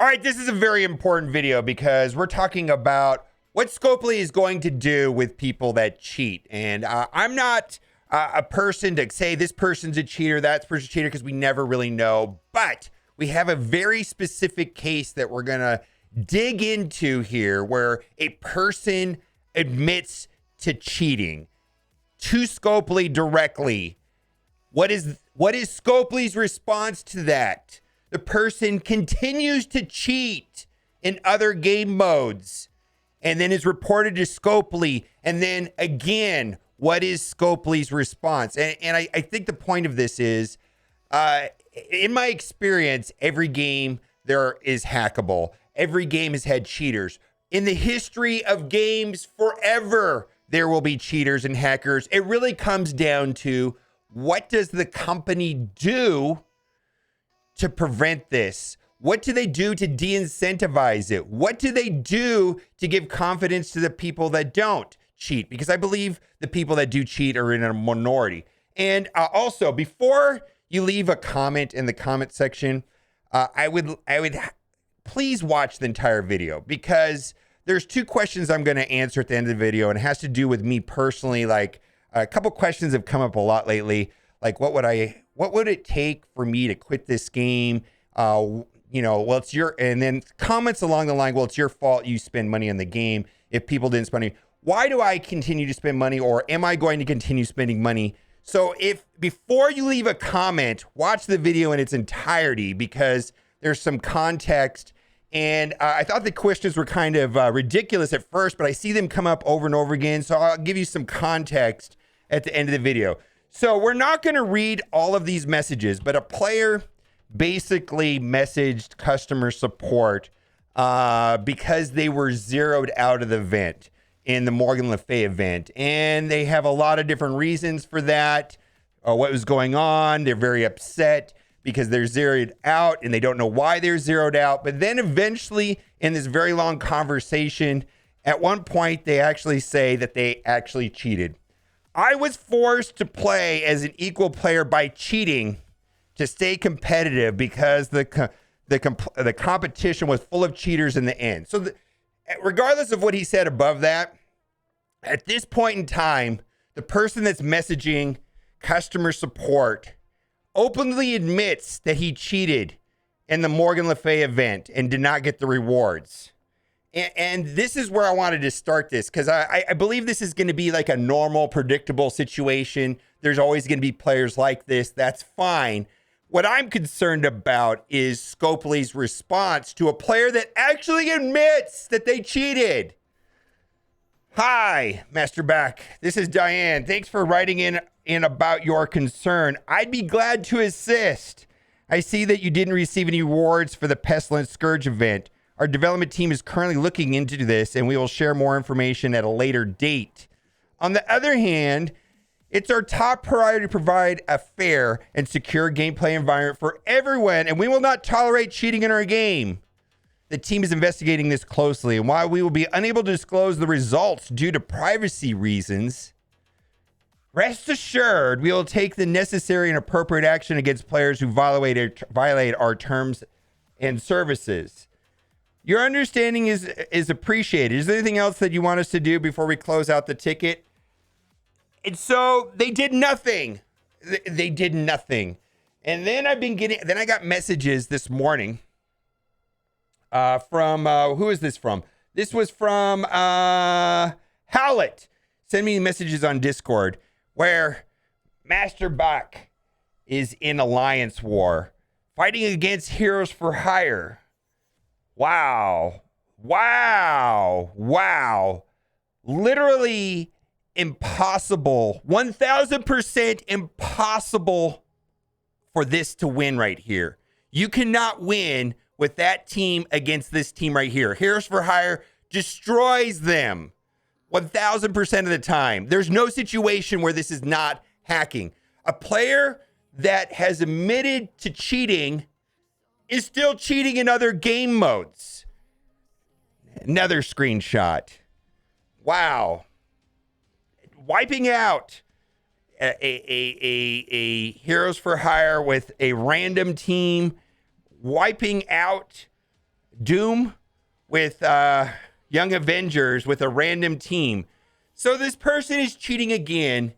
All right, this is a very important video because we're talking about what Scopely is going to do with people that cheat. And I'm not a person to say this person's a cheater, that person's a cheater, because we never really know. But we have a very specific case that we're going to dig into here where a person admits to cheating to Scopely directly. What is Scopely's response to that? The person continues to cheat in other game modes and then is reported to Scopely. And then again, what is Scopely's response? And I think the point of this is, in my experience, every game there is hackable. Every game has had cheaters. In the history of games forever, there will be cheaters and hackers. It really comes down to, what does the company do to prevent this? What do they do to de-incentivize it? What do they do to give confidence to the people that don't cheat? Because I believe the people that do cheat are in a minority. And also, before you leave a comment in the comment section, I would please watch the entire video, because there's two questions I'm going to answer at the end of the video, and it has to do with me personally. Like, a couple questions have come up a lot lately. Like, what would it take for me to quit this game? Well, it's and then comments along the line, well, it's your fault you spend money on the game if people didn't spend money. Why do I continue to spend money, or am I going to continue spending money? So before you leave a comment, watch the video in its entirety, because there's some context. And I thought the questions were kind of ridiculous at first, but I see them come up over and over again. So I'll give you some context at the end of the video. So we're not going to read all of these messages, but a player basically messaged customer support because they were zeroed out of the event, in the Morgan Le Fay event. And they have a lot of different reasons for that, what was going on. They're very upset because they're zeroed out and they don't know why they're zeroed out. But then eventually, in this very long conversation, at one point, they actually say that they actually cheated. I was forced to play as an equal player by cheating to stay competitive because the competition was full of cheaters in the end. So regardless of what he said above that, at this point in time, the person that's messaging customer support openly admits that he cheated in the Morgan Le Fay event and did not get the rewards. And this is where I wanted to start this, because I believe this is going to be like a normal, predictable situation. There's always going to be players like this. That's fine. What I'm concerned about is Scopely's response to a player that actually admits that they cheated. Hi, Master Back. This is Diane. Thanks for writing in about your concern. I'd be glad to assist. I see that you didn't receive any rewards for the Pestilence Scourge event. Our development team is currently looking into this, and we will share more information at a later date. On the other hand, it's our top priority to provide a fair and secure gameplay environment for everyone, and we will not tolerate cheating in our game. The team is investigating this closely, and while we will be unable to disclose the results due to privacy reasons, rest assured we will take the necessary and appropriate action against players who violate our terms and services. Your understanding is appreciated. Is there anything else that you want us to do before we close out the ticket? And so they did nothing. They did nothing. And then I got messages this morning from, who is this from? This was from Howlett. Send me messages on Discord where Master Bach is in alliance war, fighting against Heroes for Hire. Wow. Literally impossible. 1000% impossible for this to win right here. You cannot win with that team against this team right here. Heroes for Hire destroys them 1000% of the time. There's no situation where this is not hacking. A player that has admitted to cheating is still cheating in other game modes. Another screenshot. Wow. Wiping out a Heroes for Hire with a random team, wiping out Doom with Young Avengers with a random team. So this person is cheating again.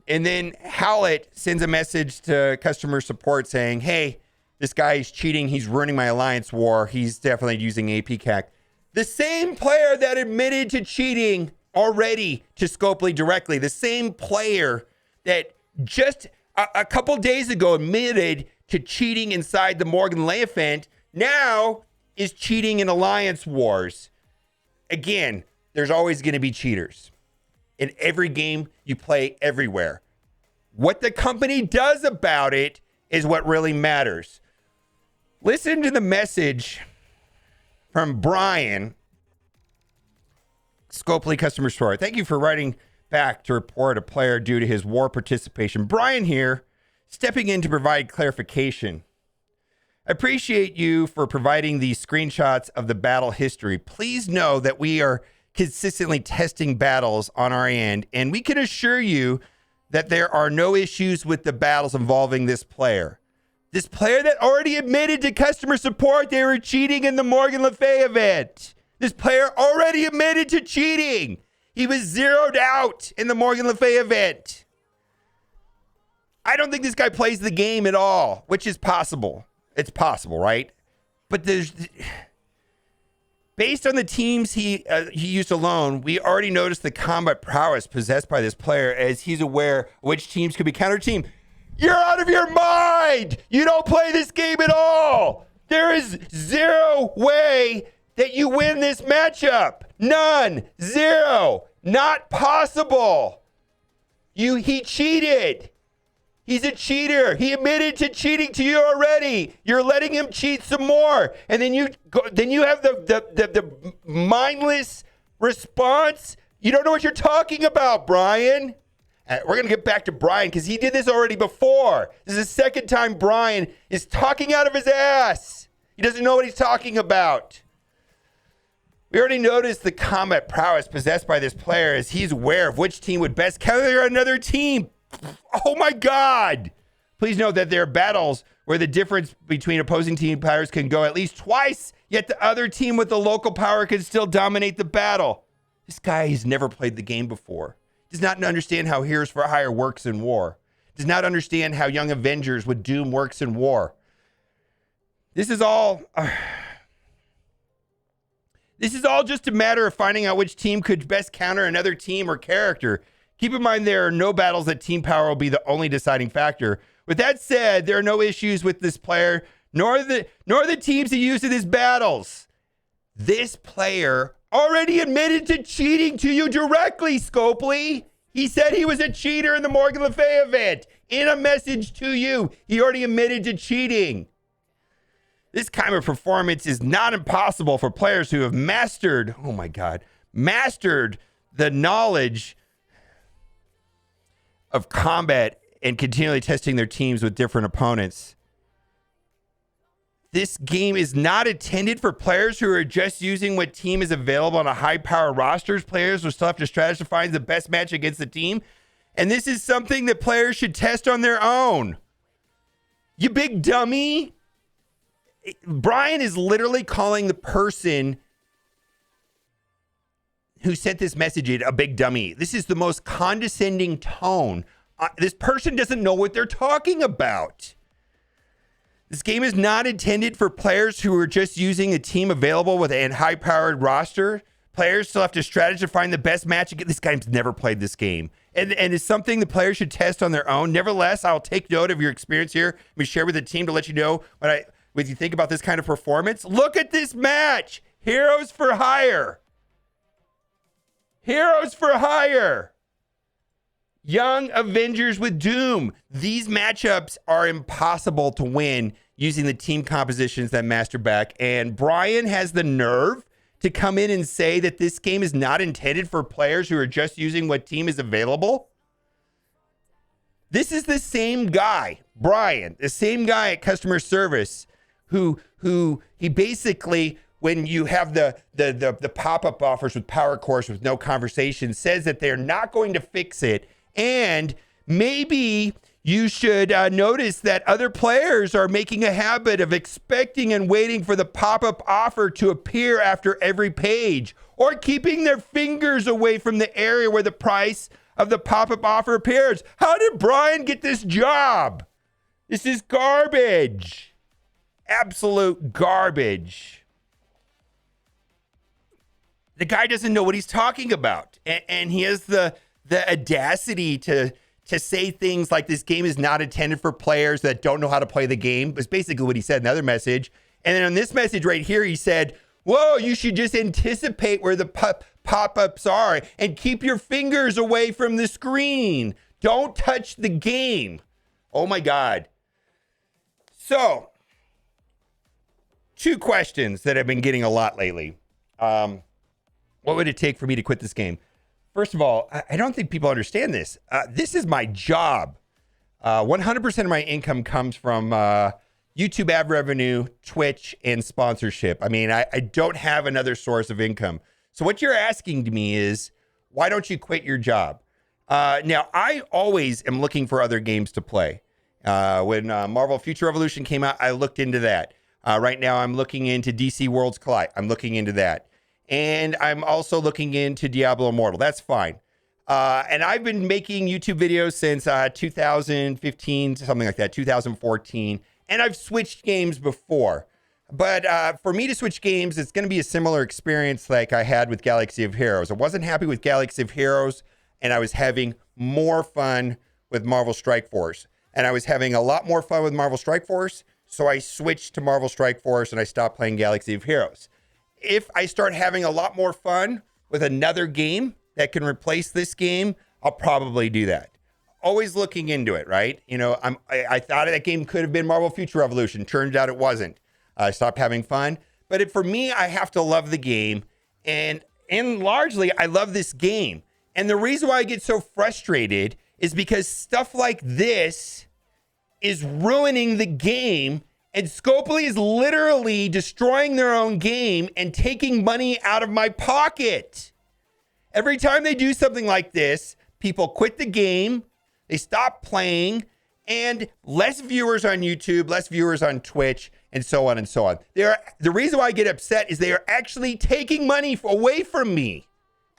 And then Howlett sends a message to customer support saying, hey, this guy is cheating. He's ruining my alliance war. He's definitely using APCAC. The same player that admitted to cheating already to Scopely directly, the same player that just a couple days ago admitted to cheating inside the Morgan Le event, now is cheating in alliance wars. Again, there's always going to be cheaters in every game you play everywhere. What the company does about it is what really matters. Listen to the message from Brian, Scopely customer support. Thank you for writing back to report a player due to his war participation. Brian here, stepping in to provide clarification. I appreciate you for providing these screenshots of the battle history. Please know that we are consistently testing battles on our end, and we can assure you that there are no issues with the battles involving this player. This player that already admitted to customer support they were cheating in the Morgan Le Fay event. This player already admitted to cheating. He was zeroed out in the Morgan Le Fay event. I don't think this guy plays the game at all, which is possible. It's possible, right? But based on the teams he used alone, we already noticed the combat prowess possessed by this player, as he's aware which teams could be counter team. You're out of your mind! You don't play this game at all! There is zero way that you win this matchup. None. Zero. Not possible. He cheated. He's a cheater. He admitted to cheating to you already. You're letting him cheat some more. And then you have the mindless response. You don't know what you're talking about, Brian. We're going to get back to Brian because he did this already before. This is the second time Brian is talking out of his ass. He doesn't know what he's talking about. We already noticed the combat prowess possessed by this player, as he's aware of which team would best counter another team. Oh my God. Please note that there are battles where the difference between opposing team powers can go at least twice, yet the other team with the local power can still dominate the battle. This guy has never played the game before. Does not understand how Heroes for Hire works in war. Does not understand how Young Avengers with Doom works in war. This is all just a matter of finding out which team could best counter another team or character. Keep in mind there are no battles that team power will be the only deciding factor. With that said, there are no issues with this player, nor the teams he used in his battles. This player already admitted to cheating to you directly, Scopely. He said he was a cheater in the Morgan Le Fay event. In a message to you, he already admitted to cheating. This kind of performance is not impossible for players who have mastered the knowledge of combat and continually testing their teams with different opponents. This game is not intended for players who are just using what team is available on a high-power rosters. Players will still have to strategize to find the best match against the team. And this is something that players should test on their own. You big dummy. Brian is literally calling the person who sent this message a big dummy. This is the most condescending tone. This person doesn't know what they're talking about. This game is not intended for players who are just using a team available with a high-powered roster. Players still have to strategize to find the best match. This guy's never played this game. And it's something the players should test on their own. Nevertheless, I'll take note of your experience here. Let me share with the team to let you know what you think about this kind of performance. Look at this match. Heroes for Hire. Heroes for Hire. Young Avengers with Doom. These matchups are impossible to win using the team compositions that Master back. And Brian has the nerve to come in and say that this game is not intended for players who are just using what team is available. This is the same guy, Brian, the same guy at customer service who he basically, when you have the pop-up offers with power course with no conversation, says that they're not going to fix it. And maybe You should notice that other players are making a habit of expecting and waiting for the pop-up offer to appear after every page, or keeping their fingers away from the area where the price of the pop-up offer appears. How did Brian get this job? This is garbage. Absolute garbage. The guy doesn't know what he's talking about. And he has the audacity to say things like this game is not intended for players that don't know how to play the game. That's basically what he said in the other message. And then on this message right here, he said, whoa, you should just anticipate where the pop-ups are and keep your fingers away from the screen. Don't touch the game. Oh my God. So, 2 questions that I've been getting a lot lately. What would it take for me to quit this game? First of all, I don't think people understand this. This is my job. 100% of my income comes from YouTube ad revenue, Twitch, and sponsorship. I mean, I don't have another source of income. So what you're asking to me is, why don't you quit your job? Now, I always am looking for other games to play. When Marvel Future Revolution came out, I looked into that. Right now, I'm looking into DC Worlds Collide. I'm looking into that. And I'm also looking into Diablo Immortal. That's fine. And I've been making YouTube videos since 2015, something like that, 2014. And I've switched games before. But for me to switch games, it's going to be a similar experience like I had with Galaxy of Heroes. I wasn't happy with Galaxy of Heroes, and I was having more fun with Marvel Strike Force. And I was having a lot more fun with Marvel Strike Force, so I switched to Marvel Strike Force and I stopped playing Galaxy of Heroes. If I start having a lot more fun with another game that can replace this game, I'll probably do that. Always looking into it, right? You know, I thought that game could have been Marvel Future Revolution. Turns out it wasn't. I stopped having fun. But for me, I have to love the game. And largely, I love this game. And the reason why I get so frustrated is because stuff like this is ruining the game. And Scopely is literally destroying their own game and taking money out of my pocket. Every time they do something like this, people quit the game, they stop playing, and less viewers on YouTube, less viewers on Twitch, and so on and so on. The reason why I get upset is they are actually taking money away from me.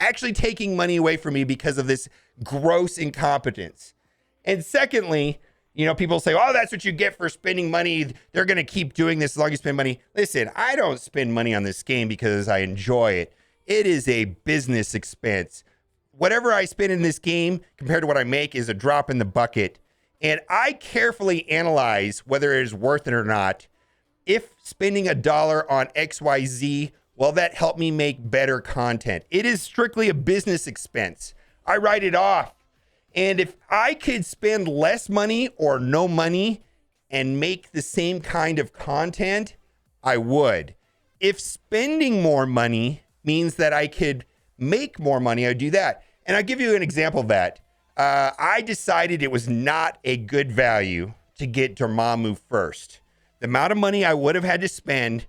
Actually taking money away from me because of this gross incompetence. And secondly, you know, people say, oh, that's what you get for spending money. They're going to keep doing this as long as you spend money. Listen, I don't spend money on this game because I enjoy it. It is a business expense. Whatever I spend in this game compared to what I make is a drop in the bucket. And I carefully analyze whether it is worth it or not. If spending $1 on XYZ, will that help me make better content? It is strictly a business expense. I write it off. And if I could spend less money or no money and make the same kind of content, I would. If spending more money means that I could make more money, I'd do that. And I'll give you an example of that. I decided it was not a good value to get Dormammu first. The amount of money I would have had to spend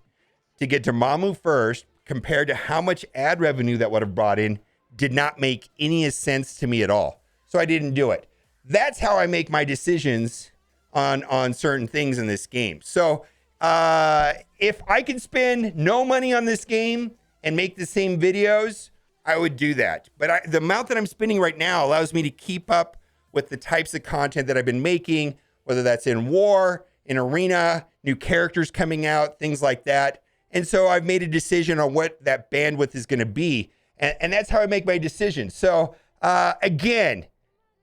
to get Dormammu first compared to how much ad revenue that would have brought in did not make any sense to me at all. So I didn't do it. That's how I make my decisions on certain things in this game. So if I could spend no money on this game and make the same videos, I would do that. But the amount that I'm spending right now allows me to keep up with the types of content that I've been making, whether that's in War, in Arena, new characters coming out, things like that. And so I've made a decision on what that bandwidth is going to be. And that's how I make my decisions. So again,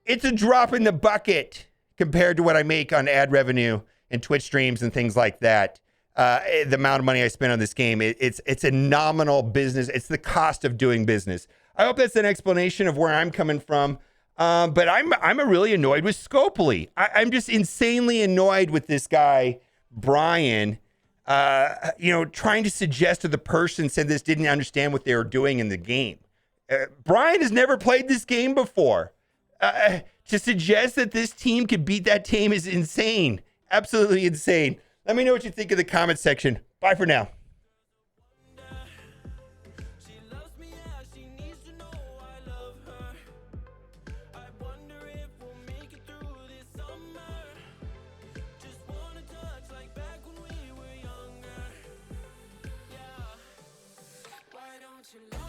it's a drop in the bucket compared to what I make on ad revenue and Twitch streams and things like that. The amount of money I spend on this game, it's a nominal business. It's the cost of doing business. I hope that's an explanation of where I'm coming from. But I'm really annoyed with Scopely. I'm just insanely annoyed with this guy, Brian, trying to suggest to the person said this didn't understand what they were doing in the game. Brian has never played this game before. To suggest that this team could beat that team is insane. Absolutely insane. Let me know what you think in the comment section. Bye for now. what you like.